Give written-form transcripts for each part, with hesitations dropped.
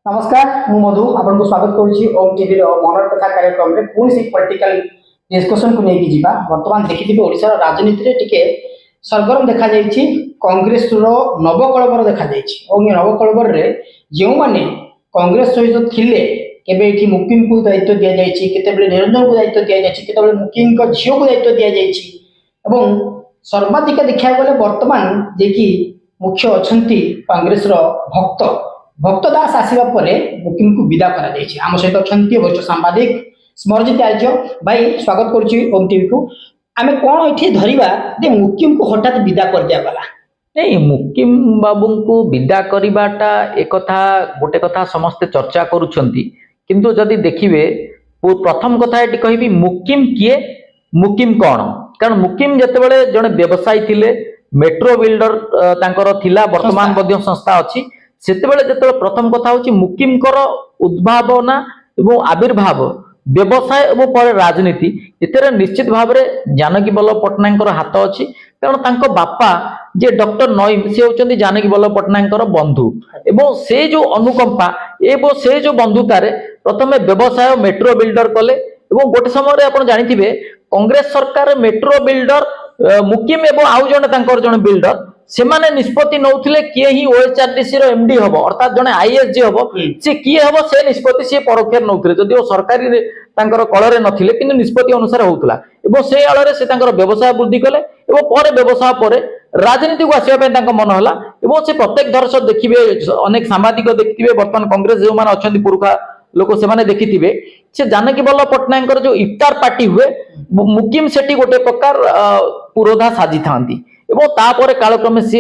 नमस्कार मु मधु आपन को स्वागत करुच्ची ओम टीवी रो मनर कथा कार्यक्रम रे पुणी से पॉलिटिकल डिस्कशन को लेके जीवा। वर्तमान देखिथिबे ओडिसा राजनीति रे टिके सरगरम देखा जायछि। कांग्रेस रो नवकळबर देखा जायछि और नवकळबर रे जेउ माने कांग्रेस सहित थिले केबे एठी मुकिम को दायित्व दिया जायछि, केतेबेले निरंजन को दायित्व दिया जायछि, केतेबेले मुकिम को झियो को दायित्व दिया जायछि एवं सर्वाधिक देखा गले वर्तमान जेकी मुख्य अछंती कांग्रेस रो भक्त दास आसवा पर मुकिम को विदा करा जायछि। आम सहित अछंती वरिष्ठ सांबादिक स्मरजित आर्य भाई स्वागत करुच्ची ओम टीवी को। आमे कोन एठी धरिबा जे मुकिम को हठात विदा कर दिया गला। नहीं मुकिम बाबू को विदा करवाटा एक कथा गोटे कथा समस्ते चर्चा करुछंती, किंतु जदि देखिबे प्रथम कथा एटी कहबी मुकिम किए मुकिम कौन। कारण मुकिम जेतेबेले जने व्यवसायी थिले, मेट्रो बिल्डर तांकर थिला, वर्तमान मध्य संस्था अछि, सेतेबेले जेतेबेले प्रथम कथा होची मुकिम कर उद्भावना एवं आविर्भाव व्यवसाय एवं पर राजनीति एतेरे निश्चित भाव में जानकी वल्लभ पट्टनायक हाथ अछि। कारण तांको बापा जे डॉक्टर नईम से होचंदी जानकी वल्लभ पट्टनायक बंधु एवं से जो अनुकंपा एवं से जो बंधुतारे प्रथमे व्यवसाय मेट्रो बिल्डर कले एवं गोटे समय आप जानिथिबे कांग्रेस सरकार मेट्रो बिल्डर मुकिम एवं आउ जने तांकर जने बिल्डर सेमाने निष्पत्ति नौथिले किए ही ओएचआरडीसी रो एमडी हबो अर्थात जने आईएएस जे हबो से किए हबो से निष्पत्ति से परोक्ष नौथिले जदिओ सरकारी रे तांकर कଳରେ नथिले किंतु निष्पत्ति अनुसार होउतला एवं से आଳରେ से तांकर व्यवसाय वृद्धि कले एवं पर व्यवसाय परे राजनीति को आसीबा पे तांको मन होला एवं से प्रत्येक दर्शक देखिबे अनेक सामाजिक देखिथिबे वर्तमान कांग्रेस जो मान अछंती पुरुखा लोक से माने देखिथिबे से जानकी वल्लभ पट्टनायक जो इफ्तार पार्टी हुए मुकिम सेठी गोटे प्रकार पुरोधा साजी थांती एवं तापर कालक्रमे सी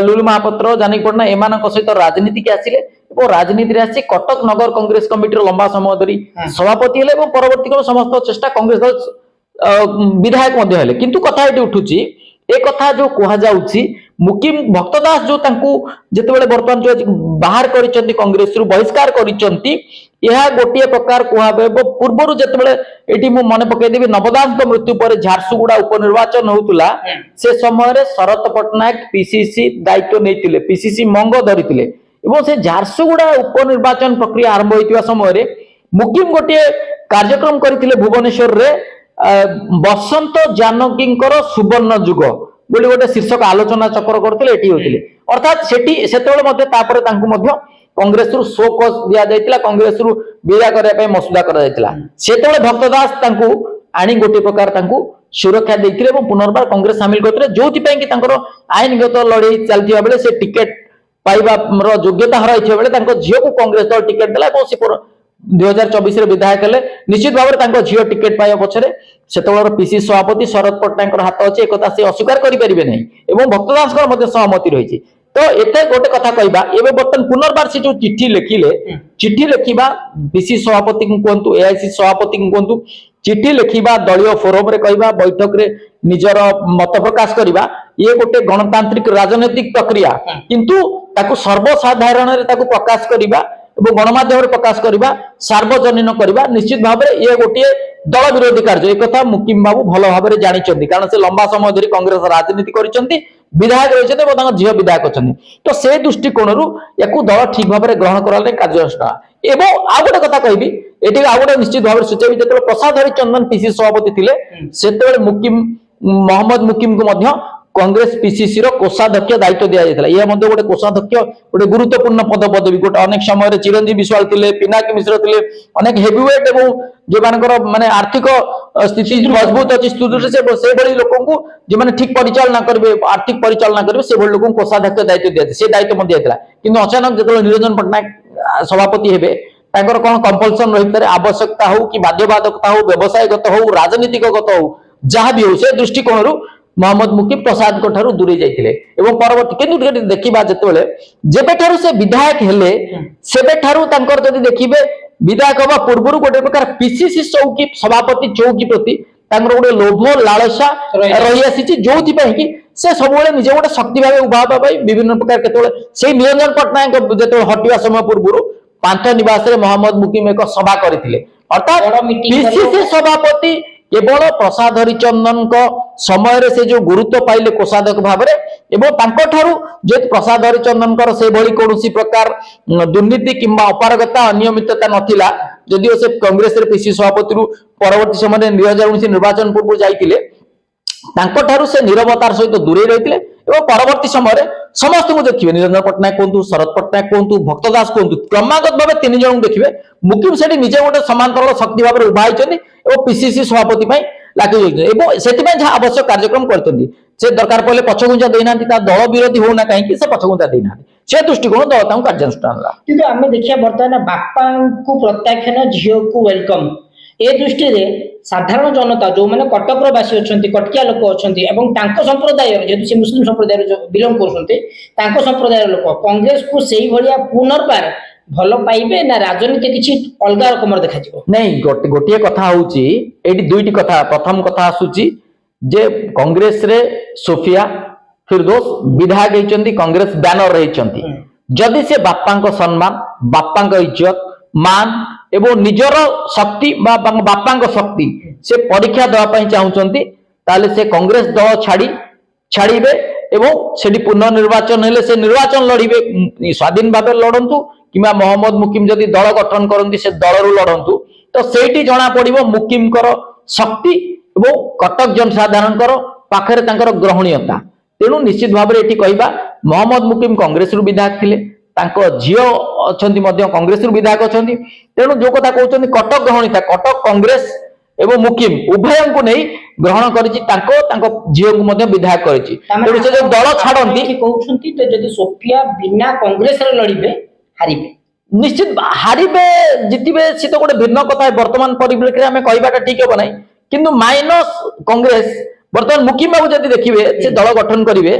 लुलु महापात्र जानकी पट्टनायक एमानक सहित राजनीति के आसिले एवं राजनीति रे आसी कटक नगर कांग्रेस कमिटी लंबा समय धरी सभापति हेले एवं परवर्ती क्रम समस्त चेष्टा कांग्रेस दल विधायक मध्य हेले। किंतु कथा एटी उठुची ए कथा जो कहा जाउची मुकिम भक्तदास जो तांकू जेतेबेले वर्तमान जो बाहर करिसंती कांग्रेस रु बहिष्कार करिसंती यह गोटे प्रकार कहबे पूर्वरु जेतेबेले एटी मु मन पकई देबी नवदास को मृत्यु पर झारसुगुड़ा उपनिर्वाचन होतुला से समय रे शरत पट्टनायक पीसीसी दायित्व नेतिले, पीसीसी मंग धरितिले एवं से झारसुगुड़ा उपनिर्वाचन प्रक्रिया आरंभ होइतिबा समय रे मुकिम गोटे कार्यक्रम करथिले भुवनेश्वर रे बसंत जानकींकर सुवर्ण युग बोली गोटे शीर्षक आलोचना चक्र करथिले एटी होतिले अर्थात सेठी सेतेबेले मध्ये तापर तांकू मध्ये कांग्रेस रु शो कॉज दिया जायतिला, कांग्रेस रु विदा करया पे मसुदा करा जायतिला। सेतेबेले भक्तदास तांकू आनी गोटे प्रकार तांकू सुरक्षा देथिले एवं पुनर्बार कांग्रेस शामिल करथिले जोथि पय कि तांकर आईनगत लड़ाई चलथिबा बेले से टिकेट पाइबा रो योग्यता हराइथिबा बेले तांको झियो को कांग्रेस दल टिकेट देला एवं से 2024 रे विधायक हेले। निश्चित भाव में तांको झियो टिकेट पाइबा पछरे सेतेबेले पीसी सभापति शरद पट्टनायक हाथ अछि एकता से अस्वीकार करि परिबे नै एवं भक्तदास कर मध्ये सहमति रहिछि। तो एते गोटे कथा कहबा एबे बर्तन पुनर्बार से जो चिट्ठी लिखिले चिट्ठी लिखिबा पीसी सभापति को कोंतु एआईसी सभापति को कोंतु चिट्ठी लिखिबा दलीय फोरम रे कहबा बैठक रे निजर मत प्रकाश करिबा ये गोटे गणतांत्रिक राजनीतिक प्रक्रिया, किंतु ताकू सर्वसाधारण रे ताकू प्रकाश करिबा एवं गणमाध्यम रे प्रकाश करिबा सार्वजनीन करिबा निश्चित भाव में ये गोटे दल विरोधी कार्य। एक कथा मुकिम बाबू भल भाव में जानिचंती कारण से लंबा समय धरी कांग्रेस राजनीति करिसंती, विधायक रहिसंती एवं तांका झियो विधायक अछंती। तो से दृष्टिकोणरू याकू दल ठीक भाव में ग्रहण कराले कार्यानुष्ठान। एवं आ गोटे कथा कहबी एठी आ गोटे निश्चित भाव में सूचेबी जेतेबेले प्रसाद हरिचंदन पीसी सभापति थिले सेतेबेले मुकिम मोहम्मद मुकिम को मध्य कांग्रेस पीसीसी रो कोषाध्यक्ष दायित्व दिया जायतिला। ये मध्ये गोटे कोषाध्यक्ष गोटे गुरुत्वपूर्ण पदवी गोटे अनेक समय रे चिरंजीवी विश्वाल थिले, पिनाकी मिश्र थिले, अनेक हेवीवेट एवं जे मानकर माने आर्थिक स्थिति मजबूत अछि स्थिति से बड़ी लोकन को जे माने ठीक परिचालना करबे आर्थिक परिचालना करबे से बड़ी लोकन कोषाध्यक्ष दायित्व दिया से दायित्व मध्ये दिया किंतु अचानक जेतेबेले निरंजन पट्टनायक सभापति हेबे तांकर कोन कंपल्सन रहितरे आवश्यकता हो कि बाध्यबाधकता हो व्यवसायगत हो राजनीतिकगत हो जहां भी हो से दृष्टिकोणरू मोहम्मद मुकिम प्रसाद को ठारू दूरे जाइतिले एवं परवर्ती किंतु देखिबा जेतेबेले जेबे ठारू से विधायक हेले सेबे ठारू तांकर जदि देखिबे विधायक हवा पूर्वरु गोटे प्रकार पीसीसी चौकी सभापति चौकी प्रति तांकर गोटे लोभ लालसा रही आसीची जोथि पय कि से सबले निजे गोटे शक्ति भाबे उभा पाई विभिन्न प्रकार केतेबेले से निरंजन पट्टनायक जेतेबेले हटिवा समय पूर्वरु पांच निवास रे मोहम्मद मुकिम एक सभा करथिले अर्थात पीसीसी सभापति केवल प्रसाद हरिचंदन समय से जो गुरुत्व पाइले कोषाध्यक्ष भाव जेहेतु प्रसाद हरिचंदन से भली कौन प्रकार दुर्नीति किंबा अपारगता अनियमितता नथिला जदिओ से कांग्रेस पीसी सभापति परवर्ती समय 2019 निर्वाचन पूर्व जाइतिले से निरवतार सहित दूरे रही परवर्ती समय समस्त को देखिए निरंजन पट्टनायक कहतु शरद पट्टनायक कहतु भक्त दास कहतु क्रमागत भाव 3 जन देखिए मुकिम सेठी निजे गोटे समांतर शक्ति भाव उभा होती पीसीसी सभापति लगे से आवश्यक कार्यक्रम करते से दरकार पड़े पछघुंचा देना दल विरोधी होना कहीं से पछघुंचा देना से दृष्टिकोण दल कार्यानुष्ठान किंतु आम देखिए बर्तमान बापा को प्रत्याख्यान झील को वेलकम ए दृष्टि साधारण जनता जो मैंने कटक बासी अच्छा कटकिया लोक अच्छा संप्रदाय जेहतु से मुस्लिम संप्रदाय बिलंग कर संप्रदाय लोक कांग्रेस को से भाया पुनर्बार भल पाइबे ना राजनीति किसी अलग रकम देखा नहीं गोटे कथा होची एटी दुईटी कथा प्रथम कथा आसुची जे कांग्रेस रे सोफिया फिरदोस विधायक होइचंती कांग्रेस बैनर रहिचंती जदि से बापांको सम्मान बापांको इज्जत मान एवं निजर शक्ति बापांको शक्ति से परीक्षा देवा पई चाहुचंती ताले से कांग्रेस दल छाड़ीबे एवं सेठी पुनर्निर्वाचन हेले से निर्वाचन लड़ीबे स्वाधीन भाव लड़ंतु किंबा मोहम्मद मुकिम जदि दल गठन करंती से दल रु लड़ंतु तो सेठी जणा पड़िबो मुकिम कर शक्ति एवं कटक जनसाधारण पाखरे तांकर ग्रहणीयता तेणु निश्चित भाव में कहवा मोहम्मद मुकिम कांग्रेस रु विधायक थिले झील अच्छा कांग्रेस रु विधायक अच्छा तेणु जो कथा कहते कटक ग्रहणीयता कटक कांग्रेस एवं मुकिम उभय को नहीं ग्रहण झील को विधायक कर दल छाड़ती कहते सोफिया बिना कांग्रेस लड़े हारिबे निश्चित हारिबे जितबे सी तो गोटे भिन्न कथा वर्तमान परिप्रेक्षी में कहवाटा ठीक हे ना किंतु माइनस कांग्रेस बर्तमान मुकिम बाबू जब देखिए से दल गठन करेंगे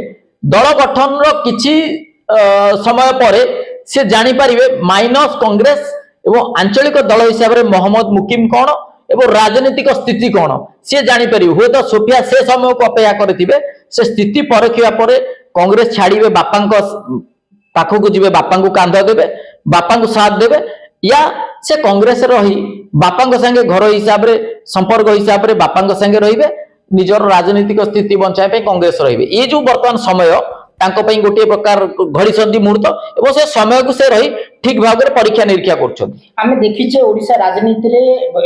दल गठन किछि समय पर से जापर माइनस कांग्रेस एवं आंचलिक दल हिसाब से मोहम्मद मुकिम कौन एवं राजनीतिक स्थिति कौन सी जापर हुए तो सोफिया से समय को अपेक्षा करेंगे से स्थिति परखिया पर कांग्रेस छाड़े बापा पाखक जी बापा कांध देवे बापा साथ देवे या से कांग्रेस रही बापा संगे घर हिसाब से संपर्क हिसाब से बापा संगे रहिबे निजर राजनीतिक स्थिति बचाई कांग्रेस रहिबे ये जो वर्तमान समय गोटे प्रकार घड़ी मुहूर्त और से समय को से रही ठीक भाव में परीक्षा निरीक्षा कर देखीचे ओडिशा राजनीति रे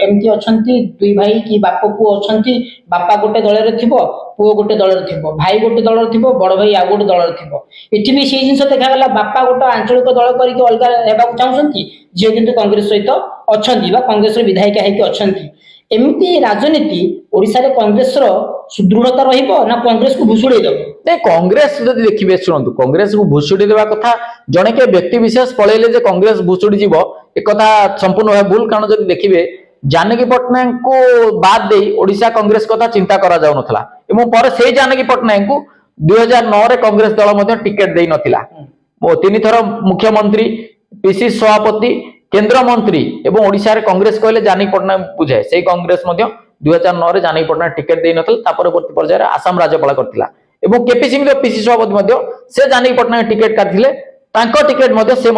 एमती अछंती दुई भाई कि बाप पुओ अछंती बापा गोटे दल रे थिबो पुओ गोटे दल रे थिबो भाई गोटे दल रे थिबो बड़ भाई आ गोटे दल रे थिबो एठी भी से जिंस देखा गला बापा गोटे आंचलिक दल करके अलग हेबा चाहउछंती जे किंतु कांग्रेस सहित अछंती बा कांग्रेस रे विधायक हेकि अछंती एमती राजनीति ओडिशा रे कांग्रेस रो सुदृढ़ता रहिबो ना कांग्रेस को भुसुड़ी देबो नहीं कांग्रेस जब देखिए शुणु कांग्रेस को भुसुड़ी देवा कथा जड़े के व्यक्ति विशेष पलैले जे कांग्रेस भुसुड़ी जीव एक कथा संपूर्ण भाव भूल कारण जब देखिए जानकी पट्टनायक को बाद दे ओडिशा कांग्रेस कथा चिंता करा जाउ नथला एवं पर से जानकी पट्टनायक को 2009 रे कांग्रेस दल मध्ये टिकेट देई नथिला वो 3 थर मुख्यमंत्री पीसी सभापति केंद्र मंत्री एवं ओडिशा रे कांग्रेस कहले जानकी पट्टनायक बुझाए से कांग्रेस मध्ये 2009 रे जानकी पट्टनायक टिकेट देई नथिला परवर्ती पर्यायर आसाम राज्यपाल करथिला एवं केपी सिंह पीसी सभापति से जानकी पट्टनायक टिकेट काटिले टिकेट से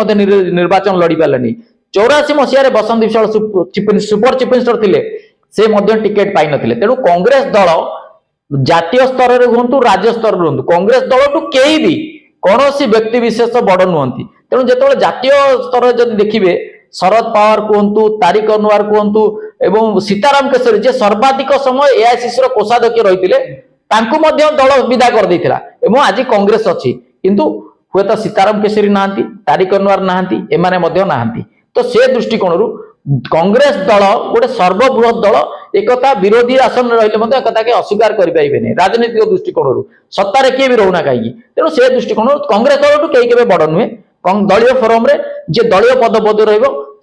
निर्वाचन लड़ी पारे 84 मसीह बसंत विशाल सुपर चीफ मिनिस्टर थिले से टिकेट पाई नथिले तेणु कांग्रेस दल जातीय स्तर में हूँ राज्य स्तर में हूँ कांग्रेस दल टू कई भी कौन व्यक्ति विशेष बड़ नुहति तेणु जो जातीय स्तर जब देखिए शरद पवार कहतु तारिक अनुवार कहतु एवं सीताराम केशरी जे सर्वाधिक समय एआईसीसी कोषाध्यक्ष रही दल विदा कर देथिला एवं आज कांग्रेस अच्छी किंतु हुए तो सीताराम केशरी नहांती तारिक अनुवार नहांती एमाने मध्य नहांती तो से दृष्टिकोण कांग्रेस दल गोटे सर्वबृहत दल एकता विरोधी आसन रही एकता के अस्वीकार करें राजनीतिक दृष्टिकोण सत्तार किए भी रोना कहीं तेणु से दृष्टिकोण कांग्रेस दल टू कई बड़ नुहे दलीय फोरम रे जे दलीय पद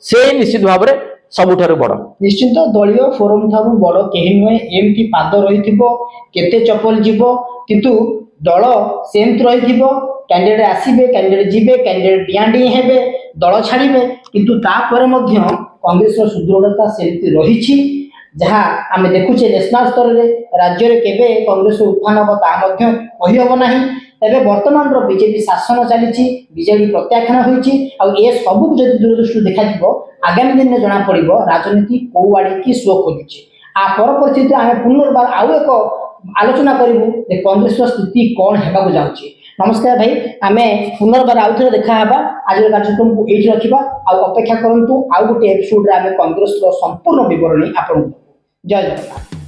से निश्चित भाव में सबुठारु बड़ निश्चित दलीय फोरम ठारू बड़ केही नुहे एमती पाद रही केते चपल जीव किंतु दल सेमती रही कैंडिडेट आसबे कैंडिडेट जीवे कैंडिडेट डिआंडी हेबे दल छाड़े किंतु तापर कांग्रेस सुदृढ़ता सेमती रही जहाँ आम देखुचे नेशनल स्तर में राज्य में केबे कांग्रेस उत्थान हम ताकि कहीहब ना तेरे वर्तमान बीजेपी शासन चली बीजेपी प्रत्याख्यान होए सबू जब दूरदृष्टि देखा आगामी दिन में जना पड़ राजनीति कौ आड़ की स्व खोजुचे आ पर परिस्थिति आम पुनर्बार आउ एक आलोचना करूँ जे कांग्रेस स्थिति कौन होगा जाऊँगी। नमस्कार भाई, आम पुनर्बार आउ थे देखा आज कार्यक्रम को ये रखा अपेक्षा करूँ आउ गोटे एपिसोड आम कांग्रेस संपूर्ण विवरणी आपन जय जगन्नाथ।